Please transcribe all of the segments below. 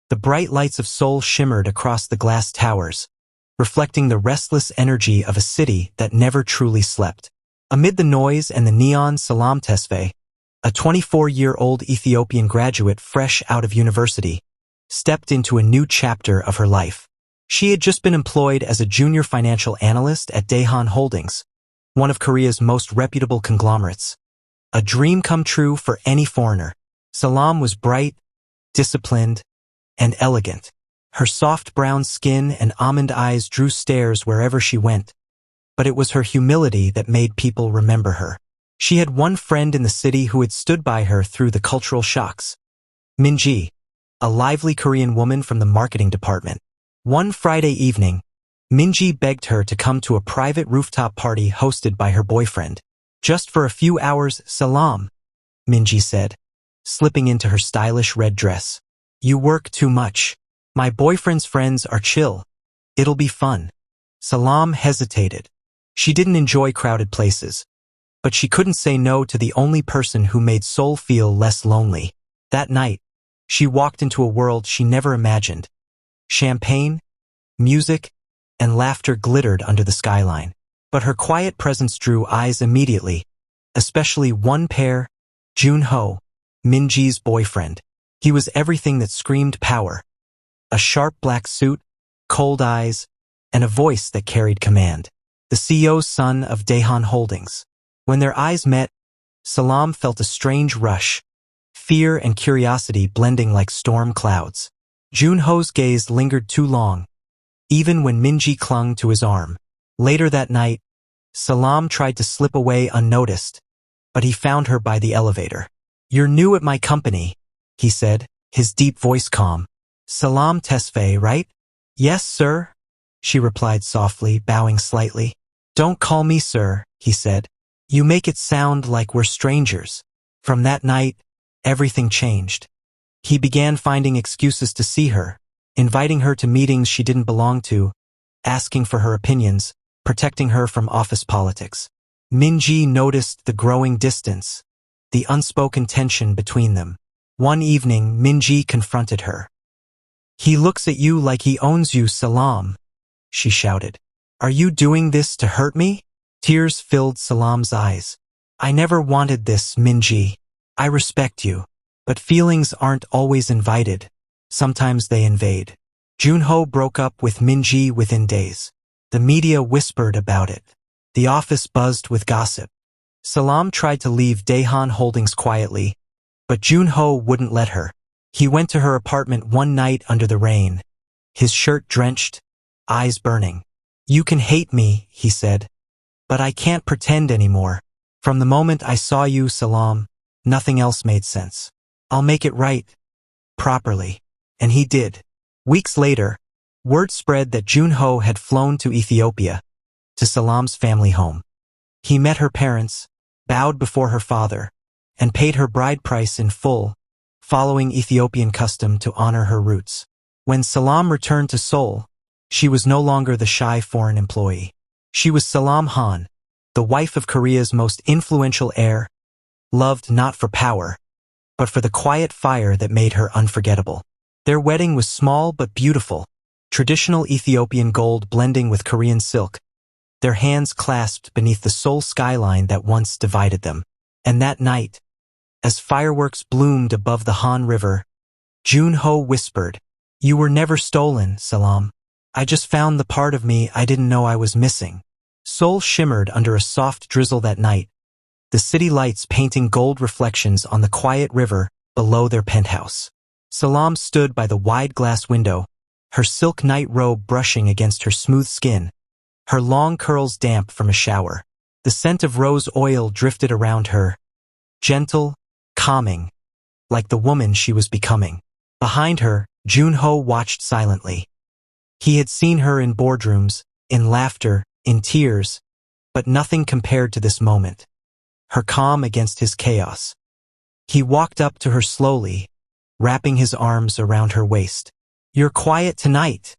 The bright lights of Seoul shimmered across the glass towers, reflecting the restless energy of a city that never truly slept. Amid the noise and the neon, Salam Tesfaye, a 24-year-old Ethiopian graduate fresh out of university, stepped into a new chapter of her life. She had just been employed as a junior financial analyst at Daehan Holdings, one of Korea's most reputable conglomerates. A dream come true for any foreigner. Salam was bright, disciplined, and elegant. Her soft brown skin and almond eyes drew stares wherever she went, but it was her humility that made people remember her. She had one friend in the city who had stood by her through the cultural shocks. Minji, a lively Korean woman from the marketing department. One Friday evening, Minji begged her to come to a private rooftop party hosted by her boyfriend. Just for a few hours, Salam, Minji said, slipping into her stylish red dress. You work too much. My boyfriend's friends are chill. It'll be fun. Salam hesitated. She didn't enjoy crowded places, but she couldn't say no to the only person who made Seoul feel less lonely. That night, she walked into a world she never imagined. Champagne, music, and laughter glittered under the skyline. But her quiet presence drew eyes immediately, especially one pair, Junho, Minji's boyfriend. He was everything that screamed power. A sharp black suit, cold eyes, and a voice that carried command. The CEO's son of Daehan Holdings. When their eyes met, Salam felt a strange rush, fear and curiosity blending like storm clouds. Junho's gaze lingered too long, even when Minji clung to his arm. Later that night, Salam tried to slip away unnoticed, but he found her by the elevator. You're new at my company, he said, his deep voice calm. Salam Tesfaye, right? Yes, sir, she replied softly, bowing slightly. Don't call me sir, he said. You make it sound like we're strangers. From that night, everything changed. He began finding excuses to see her, inviting her to meetings she didn't belong to, asking for her opinions, protecting her from office politics. Minji noticed the growing distance, the unspoken tension between them. One evening, Minji confronted her. He looks at you like he owns you, Salam, she shouted. Are you doing this to hurt me? Tears filled Salam's eyes. I never wanted this, Minji. I respect you, but feelings aren't always invited. Sometimes they invade. Junho broke up with Minji within days. The media whispered about it. The office buzzed with gossip. Salam tried to leave Daehan Holdings quietly, but Junho wouldn't let her. He went to her apartment one night under the rain, his shirt drenched, eyes burning. You can hate me, he said, but I can't pretend anymore. From the moment I saw you, Salam, nothing else made sense. I'll make it right, properly. And he did. Weeks later, word spread that Junho had flown to Ethiopia, to Salam's family home. He met her parents, bowed before her father, and paid her bride price in full, following Ethiopian custom to honor her roots. When Salam returned to Seoul, she was no longer the shy foreign employee. She was Salam Han, the wife of Korea's most influential heir, loved not for power, but for the quiet fire that made her unforgettable. Their wedding was small but beautiful, traditional Ethiopian gold blending with Korean silk, their hands clasped beneath the Seoul skyline that once divided them. And that night, as fireworks bloomed above the Han River, Junho whispered, You were never stolen, Salam. I just found the part of me I didn't know I was missing. Seoul shimmered under a soft drizzle that night, the city lights painting gold reflections on the quiet river below their penthouse. Salam stood by the wide glass window, her silk night robe brushing against her smooth skin, her long curls damp from a shower. The scent of rose oil drifted around her, gentle, calming, like the woman she was becoming. Behind her, Junho watched silently. He had seen her in boardrooms, in laughter, in tears, but nothing compared to this moment. Her calm against his chaos. He walked up to her slowly, wrapping his arms around her waist. You're quiet tonight,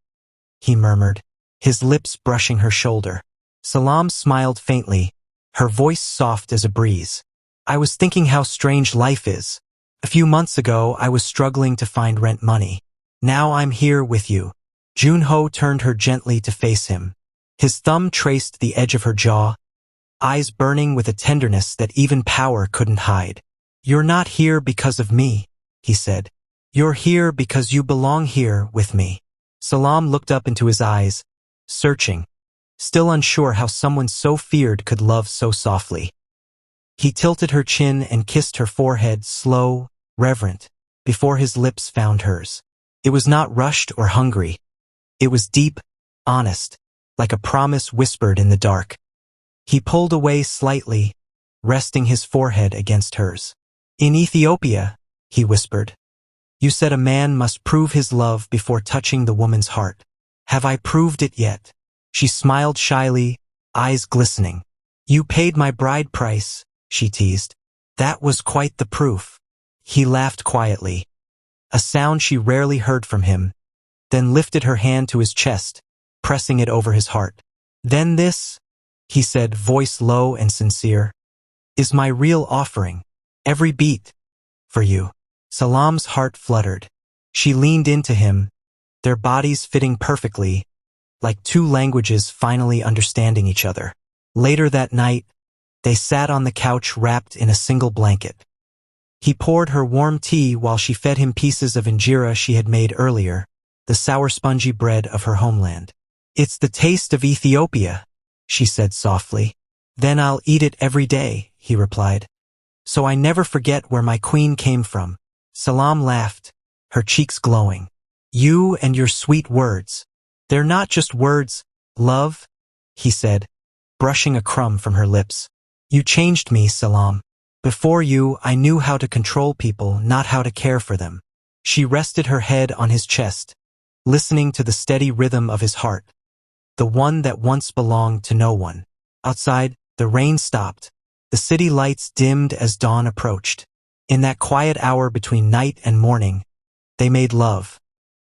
he murmured, his lips brushing her shoulder. Salam smiled faintly, her voice soft as a breeze. I was thinking how strange life is. A few months ago, I was struggling to find rent money. Now I'm here with you. Junho turned her gently to face him. His thumb traced the edge of her jaw, eyes burning with a tenderness that even power couldn't hide. You're not here because of me, he said. You're here because you belong here with me. Salam looked up into his eyes, searching, still unsure how someone so feared could love so softly. He tilted her chin and kissed her forehead, slow, reverent, before his lips found hers. It was not rushed or hungry. It was deep, honest, like a promise whispered in the dark. He pulled away slightly, resting his forehead against hers. In Ethiopia, he whispered, you said a man must prove his love before touching the woman's heart. Have I proved it yet? She smiled shyly, eyes glistening. You paid my bride price, she teased. That was quite the proof. He laughed quietly, a sound she rarely heard from him, then lifted her hand to his chest, pressing it over his heart. Then this, he said, voice low and sincere, is my real offering. Every beat, for you. Salam's heart fluttered. She leaned into him, their bodies fitting perfectly, like two languages finally understanding each other. Later that night, they sat on the couch wrapped in a single blanket. He poured her warm tea while she fed him pieces of injera she had made earlier, the sour spongy bread of her homeland. It's the taste of Ethiopia, she said softly. Then I'll eat it every day, he replied. So I never forget where my queen came from. Salam laughed, her cheeks glowing. You and your sweet words. They're not just words, love, he said, brushing a crumb from her lips. You changed me, Salam. Before you, I knew how to control people, not how to care for them. She rested her head on his chest, listening to the steady rhythm of his heart, the one that once belonged to no one. Outside, the rain stopped. The city lights dimmed as dawn approached. In that quiet hour between night and morning, they made love.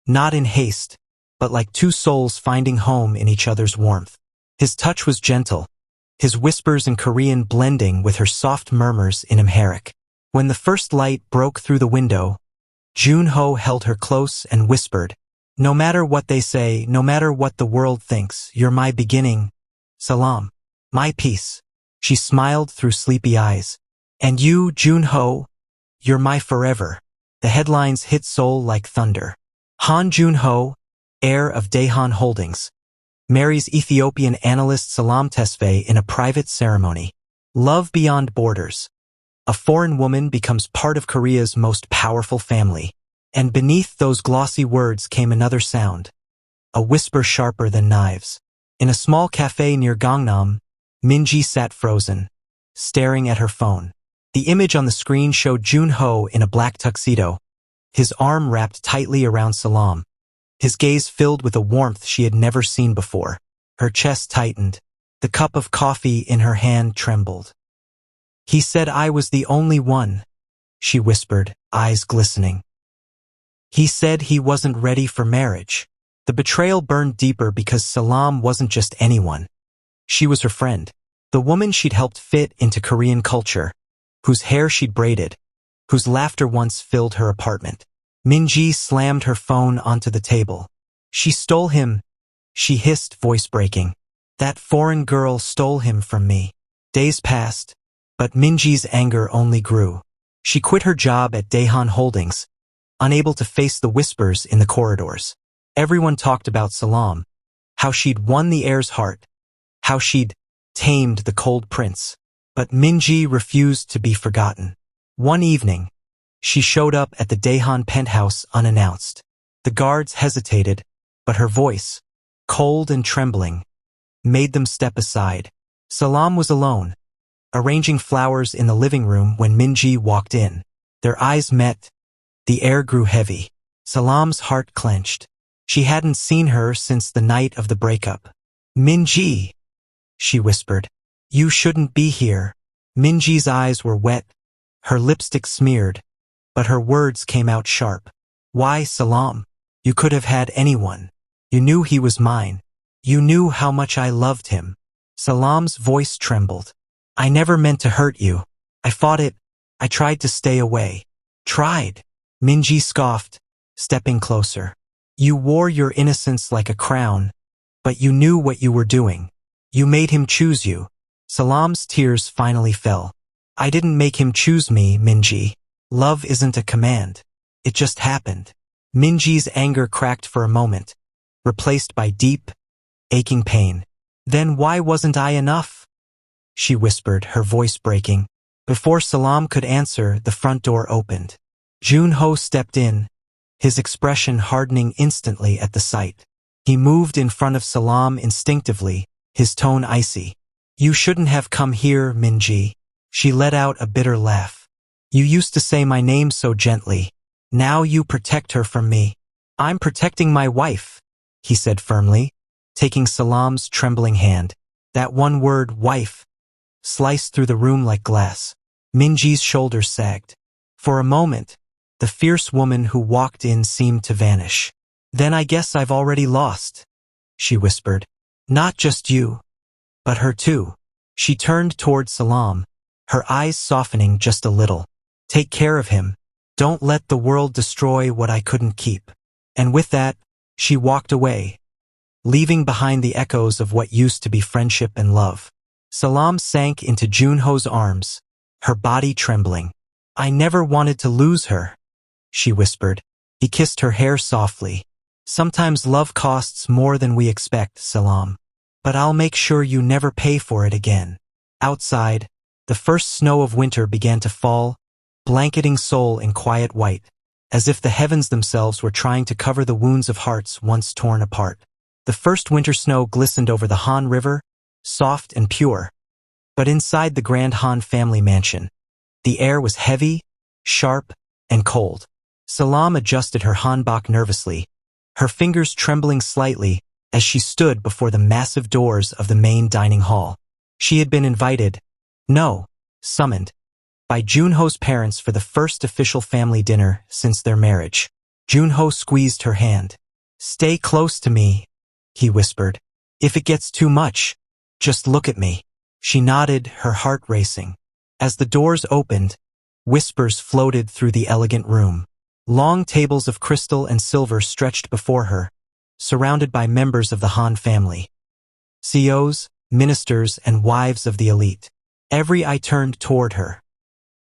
Not in haste, but like two souls finding home in each other's warmth. His touch was gentle, his whispers in Korean blending with her soft murmurs in Amharic. When the first light broke through the window, Junho held her close and whispered, no matter what they say, no matter what the world thinks, you're my beginning, Salam, my peace. She smiled through sleepy eyes. And you, Junho, you're my forever. The headlines hit Seoul like thunder. Han Junho, heir of Daehan Holdings, marries Ethiopian analyst Salam Tesfaye in a private ceremony. Love beyond borders. A foreign woman becomes part of Korea's most powerful family. And beneath those glossy words came another sound, a whisper sharper than knives. In a small cafe near Gangnam, Minji sat frozen, staring at her phone. The image on the screen showed Junho in a black tuxedo, his arm wrapped tightly around Salam, his gaze filled with a warmth she had never seen before. Her chest tightened. The cup of coffee in her hand trembled. He said I was the only one, she whispered, eyes glistening. He said he wasn't ready for marriage. The betrayal burned deeper because Salam wasn't just anyone. She was her friend, the woman she'd helped fit into Korean culture, whose hair she'd braided, whose laughter once filled her apartment. Minji slammed her phone onto the table. She stole him, she hissed, voice breaking. That foreign girl stole him from me. Days passed, but Minji's anger only grew. She quit her job at Daehan Holdings, unable to face the whispers in the corridors. Everyone talked about Salam, how she'd won the heir's heart, how she'd tamed the cold prince. But Minji refused to be forgotten. One evening, she showed up at the Daehan penthouse unannounced. The guards hesitated, but her voice, cold and trembling, made them step aside. Salam was alone, arranging flowers in the living room when Minji walked in. Their eyes met. The air grew heavy. Salam's heart clenched. She hadn't seen her since the night of the breakup. Minji, she whispered. You shouldn't be here. Minji's eyes were wet, her lipstick smeared, but her words came out sharp. Why, Salam? You could have had anyone. You knew he was mine. You knew how much I loved him. Salam's voice trembled. I never meant to hurt you. I fought it. I tried to stay away. Tried. Minji scoffed, stepping closer. You wore your innocence like a crown, but you knew what you were doing. You made him choose you. Salam's tears finally fell. I didn't make him choose me, Minji. Love isn't a command. It just happened. Minji's anger cracked for a moment, replaced by deep, aching pain. Then why wasn't I enough? She whispered, her voice breaking. Before Salam could answer, the front door opened. Junho stepped in, his expression hardening instantly at the sight. He moved in front of Salam instinctively, his tone icy. You shouldn't have come here, Minji. She let out a bitter laugh. You used to say my name so gently. Now you protect her from me. I'm protecting my wife, he said firmly, taking Salam's trembling hand. That one word, wife, sliced through the room like glass. Minji's shoulders sagged. For a moment, the fierce woman who walked in seemed to vanish. Then I guess I've already lost, she whispered. Not just you, but her too. She turned toward Salam, her eyes softening just a little. Take care of him. Don't let the world destroy what I couldn't keep. And with that, she walked away, leaving behind the echoes of what used to be friendship and love. Salam sank into Junho's arms, her body trembling. I never wanted to lose her, she whispered. He kissed her hair softly. Sometimes love costs more than we expect, Salam. But I'll make sure you never pay for it again. Outside, the first snow of winter began to fall, blanketing Seoul in quiet white, as if the heavens themselves were trying to cover the wounds of hearts once torn apart. The first winter snow glistened over the Han River, soft and pure. But inside the Grand Han family mansion, the air was heavy, sharp, and cold. Salam adjusted her hanbok nervously, her fingers trembling slightly as she stood before the massive doors of the main dining hall. She had been invited, no, summoned, by Junho's parents for the first official family dinner since their marriage. Junho squeezed her hand. Stay close to me, he whispered. If it gets too much, just look at me. She nodded, her heart racing. As the doors opened, whispers floated through the elegant room. Long tables of crystal and silver stretched before her, surrounded by members of the Han family. CEOs, ministers, and wives of the elite. Every eye turned toward her.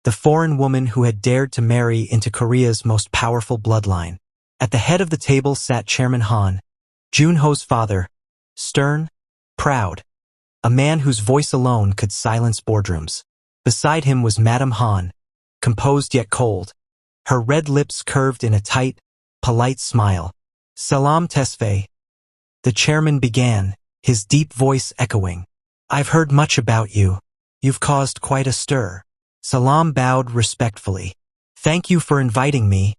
The foreign woman who had dared to marry into Korea's most powerful bloodline. At the head of the table sat Chairman Han, Junho's father, stern, proud, a man whose voice alone could silence boardrooms. Beside him was Madame Han, composed yet cold, her red lips curved in a tight, polite smile. Salam Tesfaye, the chairman began, his deep voice echoing. I've heard much about you. You've caused quite a stir. Salam bowed respectfully. Thank you for inviting me,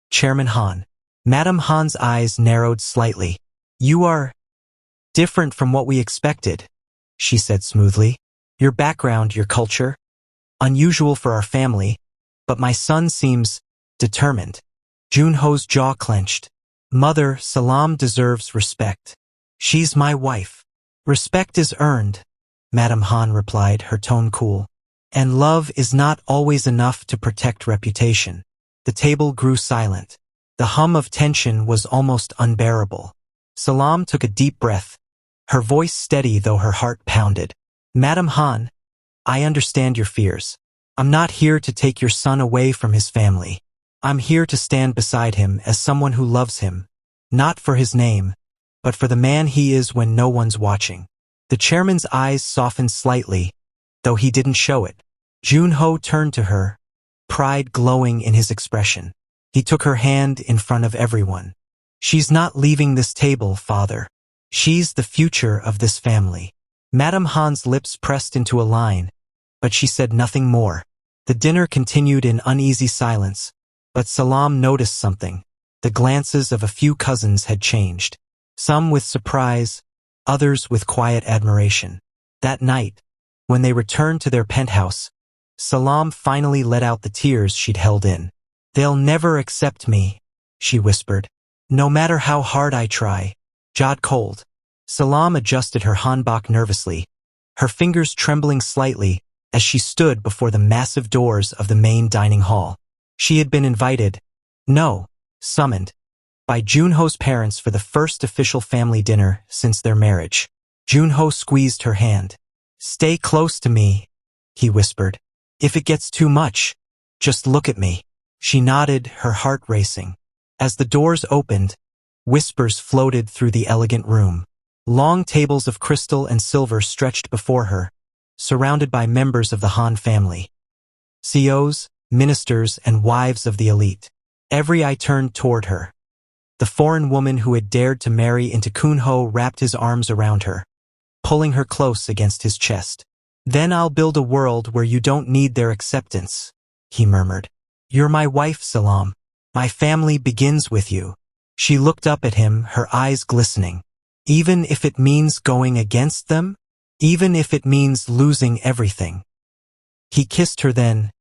Chairman Han. Madame Han's eyes narrowed slightly. You are different from what we expected, she said smoothly. Your background, your culture, unusual for our family, but my son seems determined. Junho's jaw clenched. Mother, Salam deserves respect. She's my wife. Respect is earned, Madame Han replied, her tone cool. And love is not always enough to protect reputation. The table grew silent. The hum of tension was almost unbearable. Salam took a deep breath, her voice steady though her heart pounded. Madame Han, I understand your fears. I'm not here to take your son away from his family. I'm here to stand beside him as someone who loves him, not for his name, but for the man he is when no one's watching. The chairman's eyes softened slightly, though he didn't show it. Junho turned to her, pride glowing in his expression. He took her hand in front of everyone. She's not leaving this table, father. She's the future of this family. Madame Han's lips pressed into a line, but she said nothing more. The dinner continued in uneasy silence, but Salam noticed something. The glances of a few cousins had changed. Some with surprise, others with quiet admiration. That night, when they returned to their penthouse, Salam finally let out the tears she'd held in. They'll never accept me, she whispered. No matter how hard I try. Jade cold. Salam adjusted her hanbok nervously, her fingers trembling slightly as she stood before the massive doors of the main dining hall. She had been invited, no, summoned, by Junho's parents for the first official family dinner since their marriage. Junho squeezed her hand. "Stay close to me," he whispered. "If it gets too much, just look at me." She nodded, her heart racing. As the doors opened, whispers floated through the elegant room. Long tables of crystal and silver stretched before her, surrounded by members of the Han family. CEOs, ministers, and wives of the elite. Every eye turned toward her. The foreign woman who had dared to marry into Junho wrapped his arms around her, pulling her close against his chest. "Then I'll build a world where you don't need their acceptance," he murmured. "You're my wife, Salam. My family begins with you." She looked up at him, her eyes glistening. "Even if it means going against them? Even if it means losing everything?" He kissed her then,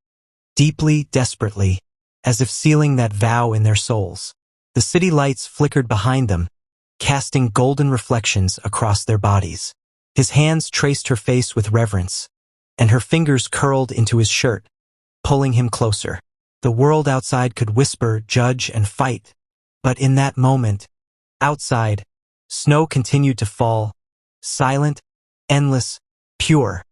deeply, desperately, as if sealing that vow in their souls. The city lights flickered behind them, casting golden reflections across their bodies. His hands traced her face with reverence, and her fingers curled into his shirt, pulling him closer. The world outside could whisper, judge, and fight, but in that moment, outside, snow continued to fall, silent, endless, pure,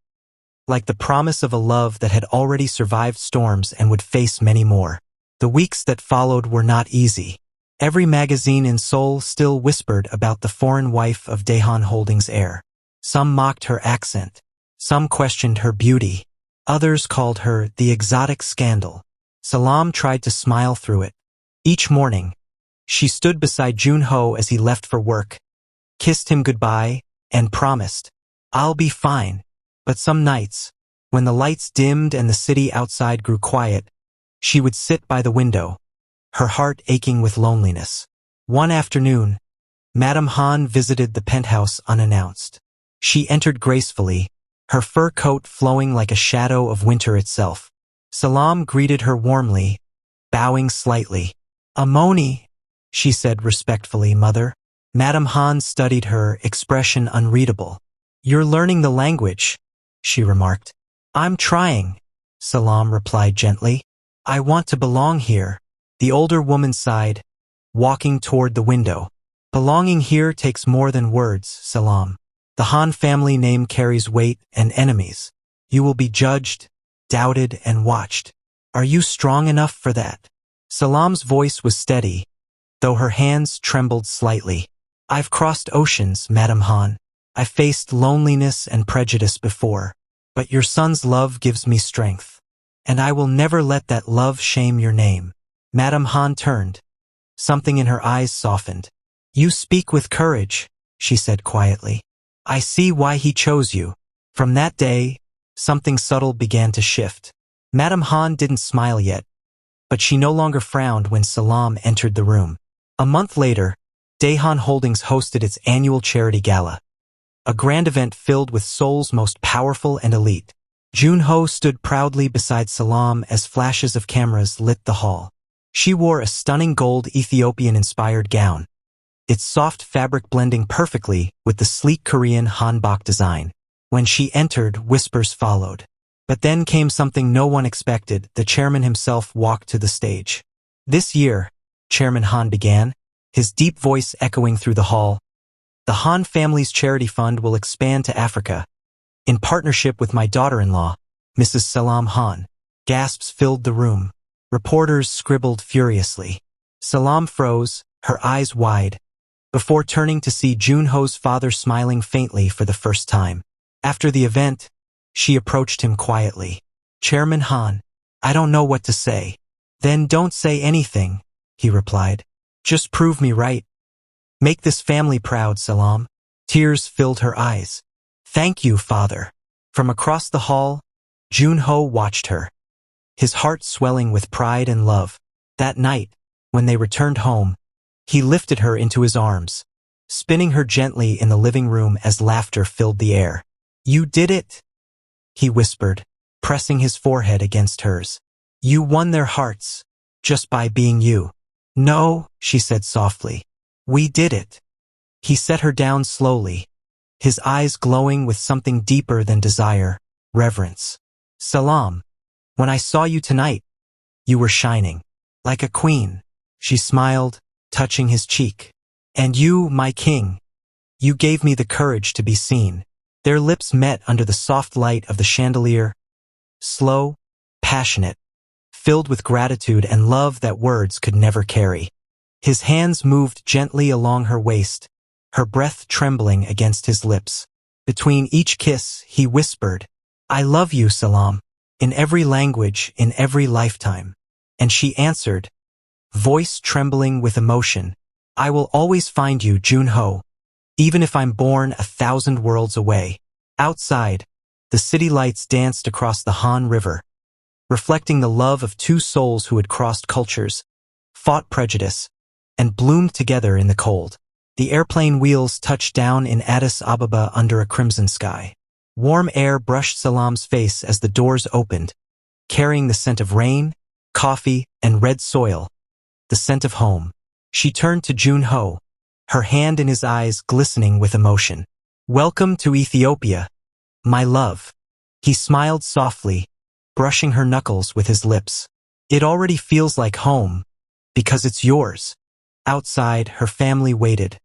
like the promise of a love that had already survived storms and would face many more. The weeks that followed were not easy. Every magazine in Seoul still whispered about the foreign wife of Daehan Holdings' heir. Some mocked her accent. Some questioned her beauty. Others called her the exotic scandal. Salam tried to smile through it. Each morning, she stood beside Junho as he left for work, kissed him goodbye, and promised, "I'll be fine." But some nights, when the lights dimmed and the city outside grew quiet, she would sit by the window, her heart aching with loneliness. One afternoon, Madame Han visited the penthouse unannounced. She entered gracefully, her fur coat flowing like a shadow of winter itself. Salam greeted her warmly, bowing slightly. "Amoni," she said respectfully, "Mother." Madame Han studied her, expression unreadable. "You're learning the language," she remarked. "I'm trying," Salam replied gently. "I want to belong here." The older woman sighed, walking toward the window. "Belonging here takes more than words, Salam. The Han family name carries weight and enemies. You will be judged, doubted, and watched. Are you strong enough for that?" Salam's voice was steady, though her hands trembled slightly. "I've crossed oceans, Madame Han. I faced loneliness and prejudice before, but your son's love gives me strength, and I will never let that love shame your name." Madame Han turned. Something in her eyes softened. "You speak with courage," she said quietly. "I see why he chose you." From that day, something subtle began to shift. Madame Han didn't smile yet, but she no longer frowned when Salam entered the room. A month later, Daehan Holdings hosted its annual charity gala, a grand event filled with Seoul's most powerful and elite. Junho stood proudly beside Salam as flashes of cameras lit the hall. She wore a stunning gold Ethiopian-inspired gown, its soft fabric blending perfectly with the sleek Korean hanbok design. When she entered, whispers followed. But then came something no one expected. The chairman himself walked to the stage. "This year," Chairman Han began, his deep voice echoing through the hall, "the Han family's charity fund will expand to Africa, in partnership with my daughter-in-law, Mrs. Salam Han." Gasps filled the room. Reporters scribbled furiously. Salam froze, her eyes wide, before turning to see Junho's father smiling faintly for the first time. After the event, she approached him quietly. "Chairman Han, I don't know what to say." "Then don't say anything," he replied. "Just prove me right. Make this family proud, Salam." Tears filled her eyes. "Thank you, father." From across the hall, Junho watched her, his heart swelling with pride and love. That night, when they returned home, he lifted her into his arms, spinning her gently in the living room as laughter filled the air. "You did it," he whispered, pressing his forehead against hers. "You won their hearts, just by being you." "No," she said softly. "We did it." He set her down slowly, his eyes glowing with something deeper than desire, reverence. "Salam, when I saw you tonight, you were shining, like a queen." She smiled, touching his cheek. And you, my king, you gave me the courage to be seen. Their lips met under the soft light of the chandelier, slow, passionate, filled with gratitude and love that words could never carry. His hands moved gently along her waist, her breath trembling against his lips. Between each kiss, he whispered, "I love you, Salam," in every language, in every lifetime. And she answered, voice trembling with emotion, "I will always find you, Junho, even if I'm born 1,000 worlds away." Outside, the city lights danced across the Han River, reflecting the love of two souls who had crossed cultures, fought prejudice, and bloomed together in the cold. The airplane wheels touched down in Addis Ababa under a crimson sky. Warm air brushed Salam's face as the doors opened, carrying the scent of rain, coffee, and red soil, the scent of home. She turned to Junho, her hand in his eyes glistening with emotion. "Welcome to Ethiopia, my love." He smiled softly, brushing her knuckles with his lips. "It already feels like home, because it's yours." Outside, her family waited,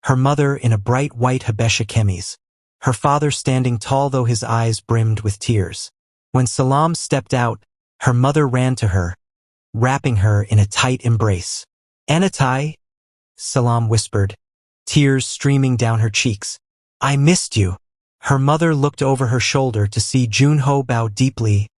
her mother in a bright white Habesha chemise, her father standing tall though his eyes brimmed with tears. When Salam stepped out, her mother ran to her, wrapping her in a tight embrace. "Anatai," Salam whispered, tears streaming down her cheeks. "I missed you." Her mother looked over her shoulder to see Junho bow deeply,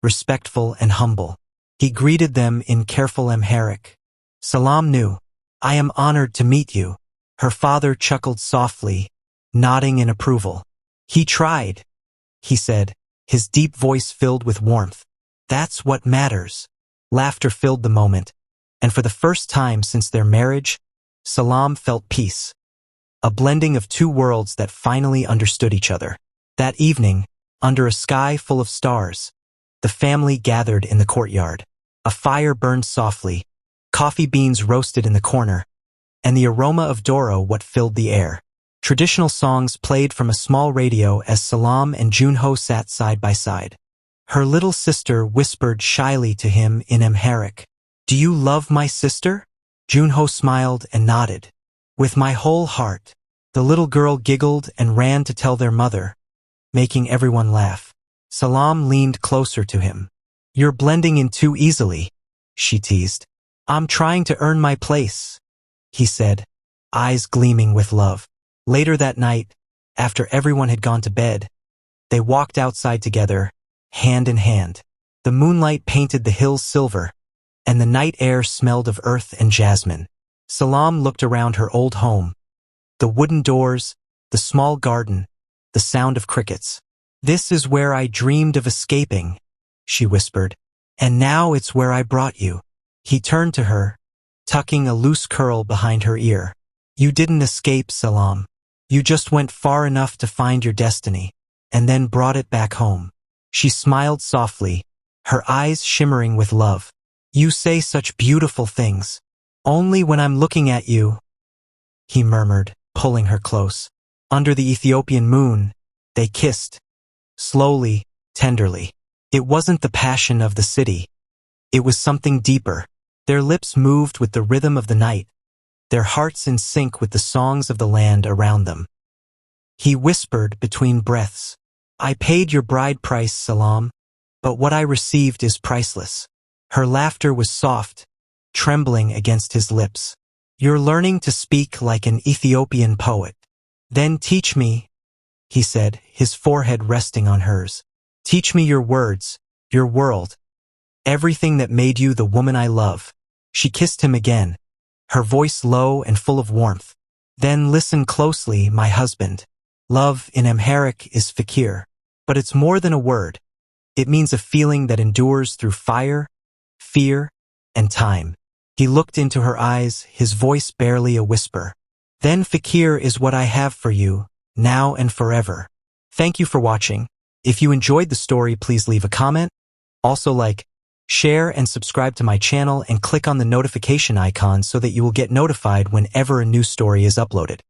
respectful and humble. He greeted them in careful Amharic. Salam knew, "I am honored to meet you." Her father chuckled softly, nodding in approval. "He tried," he said, his deep voice filled with warmth. "That's what matters." Laughter filled the moment, and for the first time since their marriage, Salam felt peace. A blending of two worlds that finally understood each other. That evening, under a sky full of stars, the family gathered in the courtyard. A fire burned softly, coffee beans roasted in the corner, and the aroma of Doro what filled the air. Traditional songs played from a small radio as Salam and Junho sat side by side. Her little sister whispered shyly to him in Amharic, "Do you love my sister?" Junho smiled and nodded. "With my whole heart." The little girl giggled and ran to tell their mother, making everyone laugh. Salam leaned closer to him. "You're blending in too easily," she teased. "I'm trying to earn my place," he said, eyes gleaming with love. Later that night, after everyone had gone to bed, they walked outside together, hand in hand. The moonlight painted the hills silver, and the night air smelled of earth and jasmine. Salam looked around her old home. The wooden doors, the small garden, the sound of crickets. "This is where I dreamed of escaping," she whispered. "And now it's where I brought you." He turned to her, tucking a loose curl behind her ear. "You didn't escape, Salam. You just went far enough to find your destiny, and then brought it back home." She smiled softly, her eyes shimmering with love. "You say such beautiful things. Only when I'm looking at you," he murmured, pulling her close. Under the Ethiopian moon, they kissed, slowly, tenderly. It wasn't the passion of the city. It was something deeper. Their lips moved with the rhythm of the night, their hearts in sync with the songs of the land around them. He whispered between breaths, "I paid your bride price, Salam, but what I received is priceless." Her laughter was soft, trembling against his lips. "You're learning to speak like an Ethiopian poet." "Then teach me," he said, his forehead resting on hers. "Teach me your words, your world, everything that made you the woman I love." She kissed him again, her voice low and full of warmth. "Then listen closely, my husband. Love in Amharic is fakir, but it's more than a word. It means a feeling that endures through fire, fear, and time." He looked into her eyes, his voice barely a whisper. "Then fakir is what I have for you, now and forever." Thank you for watching. If you enjoyed the story, please leave a comment. Also like, share, and subscribe to my channel and click on the notification icon so that you will get notified whenever a new story is uploaded.